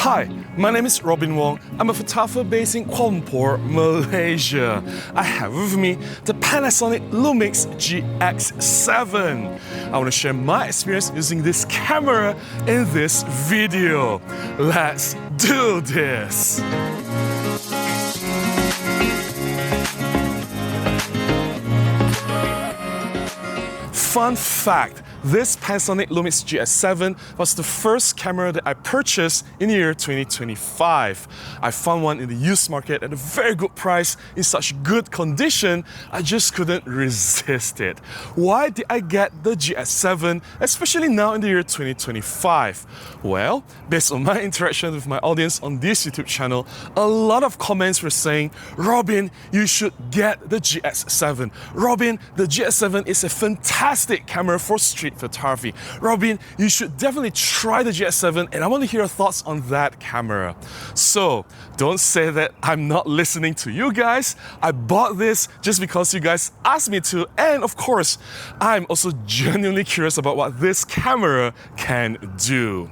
Hi, my name is Robin Wong. I'm a photographer based in Kuala Lumpur, Malaysia. I have with me the Panasonic Lumix GX7. I want to share my experience using this camera in this video. Let's do this! Fun fact, this Panasonic Lumix GX7 was the first camera that I purchased in the year 2025. I found one in the used market at a very good price in such good condition, I just couldn't resist it. Why did I get the GX7, especially now in the year 2025? Well, based on my interaction with my audience on this YouTube channel, a lot of comments were saying, Robin, you should get the GX7. Robin, the GX7 is a fantastic camera for street photography. Robin, you should definitely try the GX7 and I want to hear your thoughts on that camera. So, don't say that I'm not listening to you guys. I bought this just because you guys asked me to, and of course, I'm also genuinely curious about what this camera can do.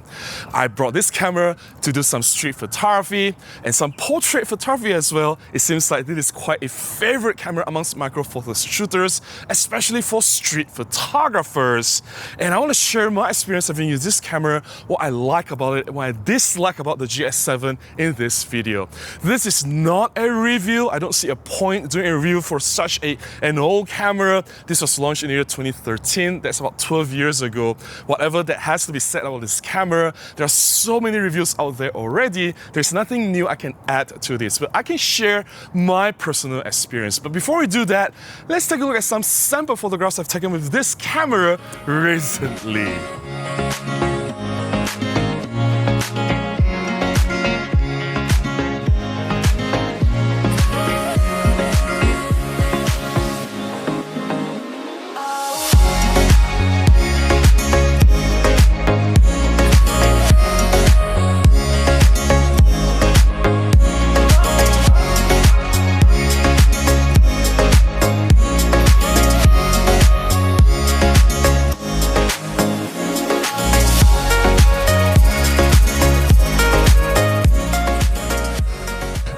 I brought this camera to do some street photography and some portrait photography as well. It seems like this is quite a favorite camera amongst Micro Four Thirds shooters, especially for street photographers. And I want to share my experience having used this camera, what I like about it, and what I dislike about the GX7 in this video. This is not a review. I don't see a point doing a review for such an old camera. This was launched in the year 2013. That's about 12 years ago. Whatever that has to be said about this camera, there are so many reviews out there already. There's nothing new I can add to this, but I can share my personal experience. But before we do that, let's take a look at some sample photographs I've taken with this camera recently.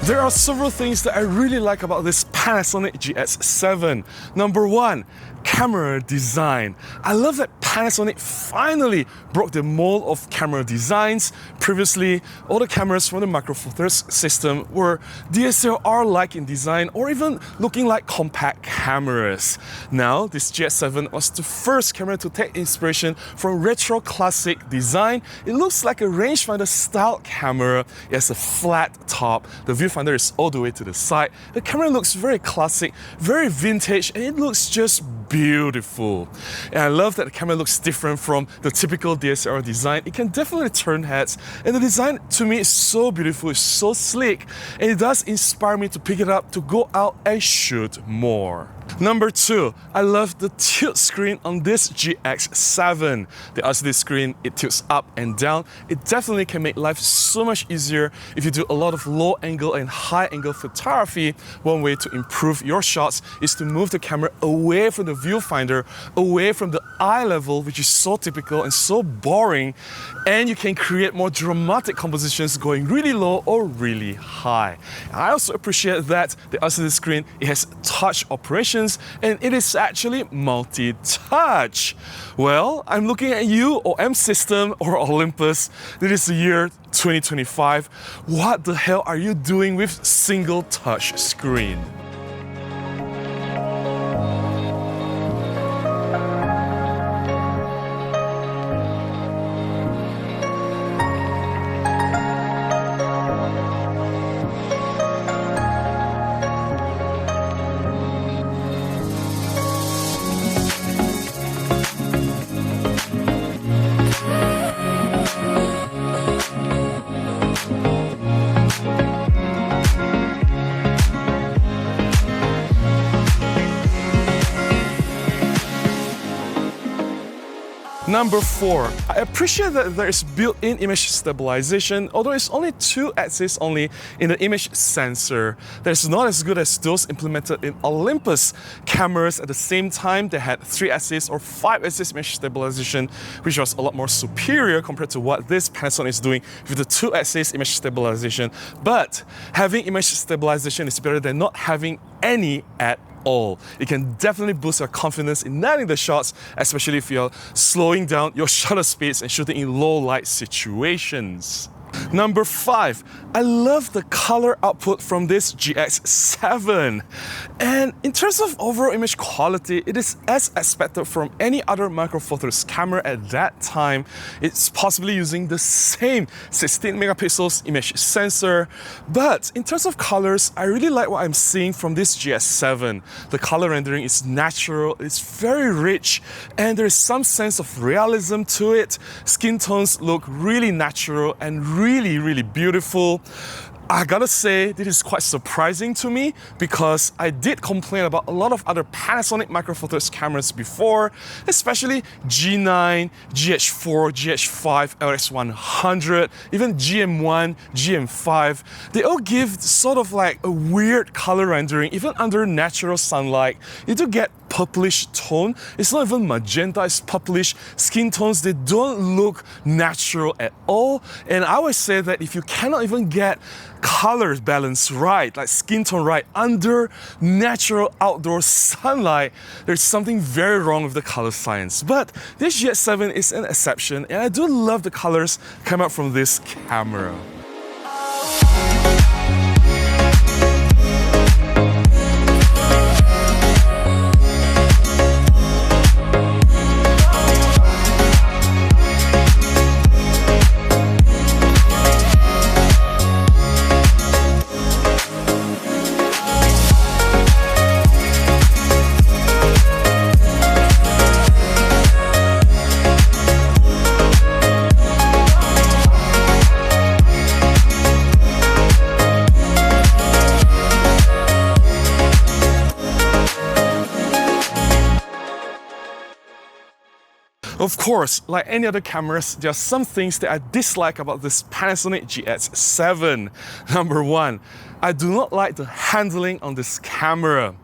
There are several things that I really like about this Panasonic GX7. Number one, camera design. I love that Panasonic finally broke the mold of camera designs. Previously, all the cameras from the Micro Four Thirds system were DSLR-like in design or even looking like compact cameras. Now, this GX7 was the first camera to take inspiration from retro classic design. It looks like a rangefinder style camera. It has a flat top. The viewfinder is all the way to the side. The camera looks very classic, very vintage, and it looks just beautiful. And I love that the camera looks different from the typical DSLR design. It can definitely turn heads, and the design to me is so beautiful, it's so sleek, and it does inspire me to pick it up to go out and shoot more. Number two, I love the tilt screen on this GX7. The LCD screen, it tilts up and down. It definitely can make life so much easier if you do a lot of low angle and high angle photography. One way to improve your shots is to move the camera away from the viewfinder, away from the eye level, which is so typical and so boring, and you can create more dramatic compositions going really low or really high. I also appreciate that the LCD screen, it has touch operations, and it is actually multi-touch. Well, I'm looking at you, OM System or Olympus. This is the year 2025. What the hell are you doing with single touch screen? Number 4, I appreciate that there is built-in image stabilization, although it's only 2 axes only in the image sensor. That's not as good as those implemented in Olympus cameras at the same time. They had 3 axis or 5 axis image stabilization, which was a lot more superior compared to what this Panasonic is doing with the 2 axis image stabilization. But having image stabilization is better than not having any at all. It can definitely boost your confidence in landing the shots, especially if you're slowing down your shutter speeds and shooting in low light situations. Number 5, I love the color output from this GX7. And in terms of overall image quality, it is as expected from any other Micro Four Thirds camera at that time. It's possibly using the same 16 megapixels image sensor. But in terms of colors, I really like what I'm seeing from this GX7. The color rendering is natural, it's very rich, and there is some sense of realism to it. Skin tones look really natural and really beautiful. I gotta say, this is quite surprising to me because I did complain about a lot of other Panasonic Micro Four Thirds cameras before, especially G9, GH4, GH5, LX100, even GM1, GM5. They all give sort of like a weird color rendering, even under natural sunlight. You do get purplish tone. It's not even magenta, it's purplish. Skin tones, they don't look natural at all. And I always say that if you cannot even get color balance right, like skin tone right, under natural outdoor sunlight, there's something very wrong with the color science. But this GX7 is an exception, and I do love the colors come out from this camera. Of course, like any other cameras, there are some things that I dislike about this Panasonic GX7. Number 1, I do not like the handling on this camera.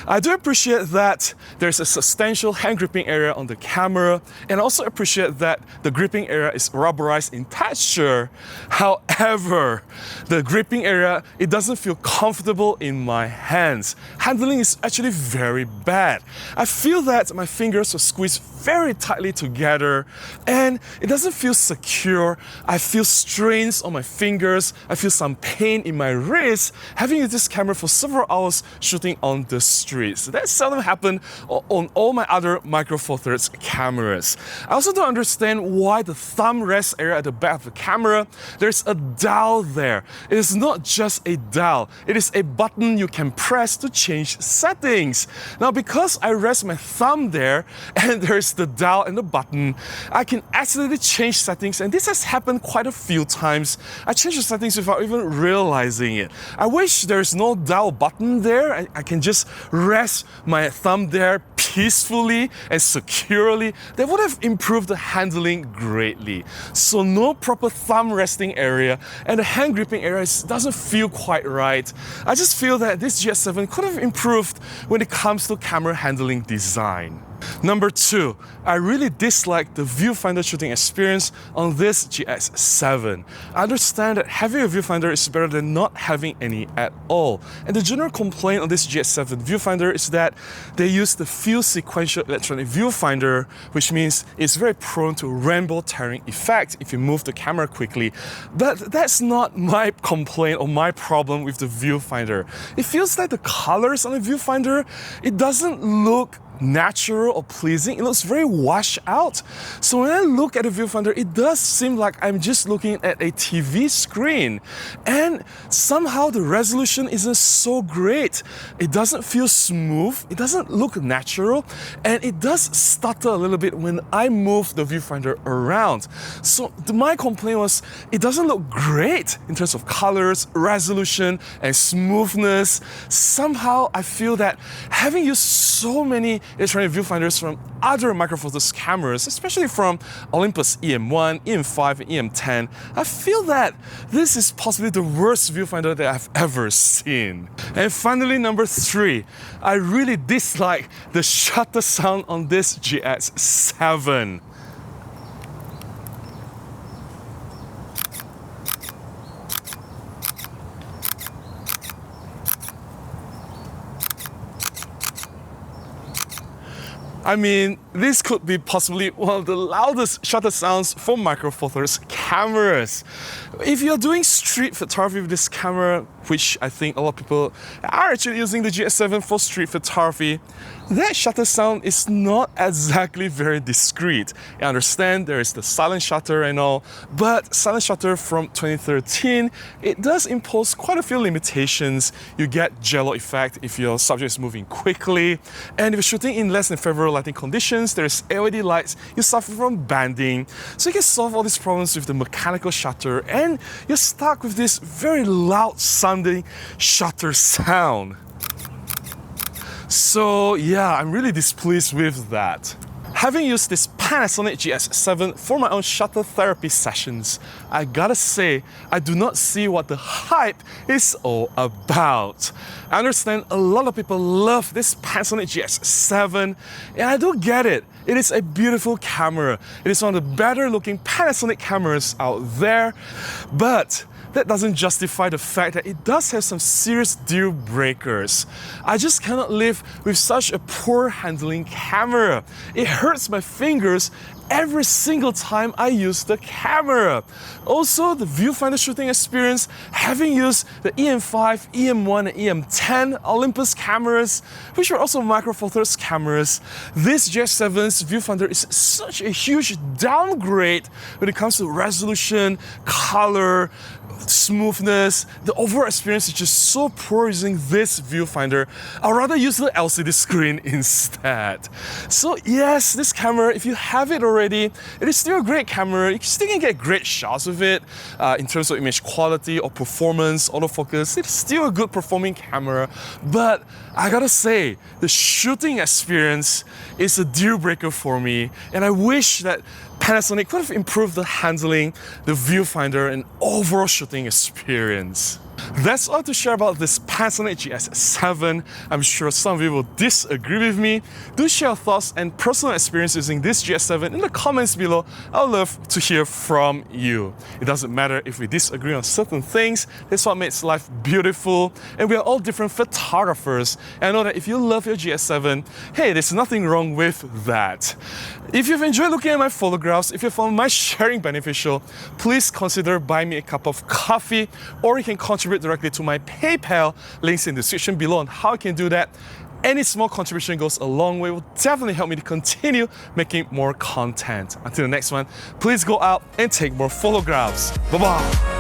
I do appreciate that there's a substantial hand gripping area on the camera, and also appreciate that the gripping area is rubberized in texture. However, the gripping area, it doesn't feel comfortable in my hands. Handling is actually very bad. I feel that my fingers are squeezed very tightly together, and it doesn't feel secure. I feel strains on my fingers. I feel some pain in my wrist having used this camera for several hours shooting on the streets. That seldom happened on all my other Micro Four Thirds cameras. I also don't understand why the thumb rest area at the back of the camera, there's a dial there. It is not just a dial, it is a button you can press to change settings. Now, because I rest my thumb there and there's the dial and the button, I can accidentally change settings, and this has happened quite a few times. I change the settings without even realizing it. I wish there's no dial button there. I can just rest my thumb there peacefully and securely. That would have improved the handling greatly. So no proper thumb resting area, and the hand gripping area doesn't feel quite right. I just feel that this GX7 could have improved when it comes to camera handling design. Number 2, I really dislike the viewfinder shooting experience on this GX7. I understand that having a viewfinder is better than not having any at all. And the general complaint on this GX7 viewfinder is that they use the field sequential electronic viewfinder, which means it's very prone to rainbow tearing effect if you move the camera quickly. But that's not my complaint or my problem with the viewfinder. It feels like the colors on the viewfinder, it doesn't look natural or pleasing. It looks very washed out. So when I look at the viewfinder, it does seem like I'm just looking at a TV screen. And somehow the resolution isn't so great. It doesn't feel smooth. It doesn't look natural. And it does stutter a little bit when I move the viewfinder around. So my complaint was, it doesn't look great in terms of colors, resolution, and smoothness. Somehow I feel that having used so many electronic viewfinders from other Micro Four Thirds cameras, especially from Olympus EM1, EM5, and EM10, I feel that this is possibly the worst viewfinder that I've ever seen. And finally, number 3, I really dislike the shutter sound on this GX7. I mean, this could be possibly one of the loudest shutter sounds for Micro Four Thirds cameras. If you're doing street photography with this camera, which I think a lot of people are actually using the GX7 for street photography, that shutter sound is not exactly very discreet. I understand there is the silent shutter and all, but silent shutter from 2013, it does impose quite a few limitations. You get jello effect if your subject is moving quickly, and if you're shooting in less than favorable lighting conditions, there's LED lights, you suffer from banding. So you can solve all these problems with the mechanical shutter, and you're stuck with this very loud sounding shutter sound. So yeah, I'm really displeased with that. Having used this Panasonic GX7 for my own shutter therapy sessions, I gotta say, I do not see what the hype is all about. I understand a lot of people love this Panasonic GX7, and I do get it. It is a beautiful camera. It is one of the better looking Panasonic cameras out there, but that doesn't justify the fact that it does have some serious deal breakers. I just cannot live with such a poor handling camera. It hurts my fingers every single time I use the camera. Also, the viewfinder shooting experience, having used the EM5, EM1, and EM10 Olympus cameras, which were also Micro Four Thirds cameras, this GX7's viewfinder is such a huge downgrade when it comes to resolution, color, smoothness. The overall experience is just so poor using this viewfinder. I'd rather use the LCD screen instead. So yes, this camera, if you have it already, it is still a great camera. You still can get great shots with it in terms of image quality or performance, autofocus. It's still a good performing camera, but I gotta say, the shooting experience is a deal breaker for me, and I wish that Panasonic could have improved the handling, the viewfinder, and overall shooting experience. That's all to share about this Panasonic GX7. I'm sure some of you will disagree with me. Do share your thoughts and personal experience using this GX7 in the comments below. I would love to hear from you. It doesn't matter if we disagree on certain things. That's what makes life beautiful. And we are all different photographers. And I know that if you love your GX7, hey, there's nothing wrong with that. If you've enjoyed looking at my photographs, if you found my sharing beneficial, please consider buying me a cup of coffee, or you can contribute directly to my PayPal. Links in the description below on how you can do that. Any small contribution goes a long way. It will definitely help me to continue making more content. Until the next one, please go out and take more photographs. Bye-bye.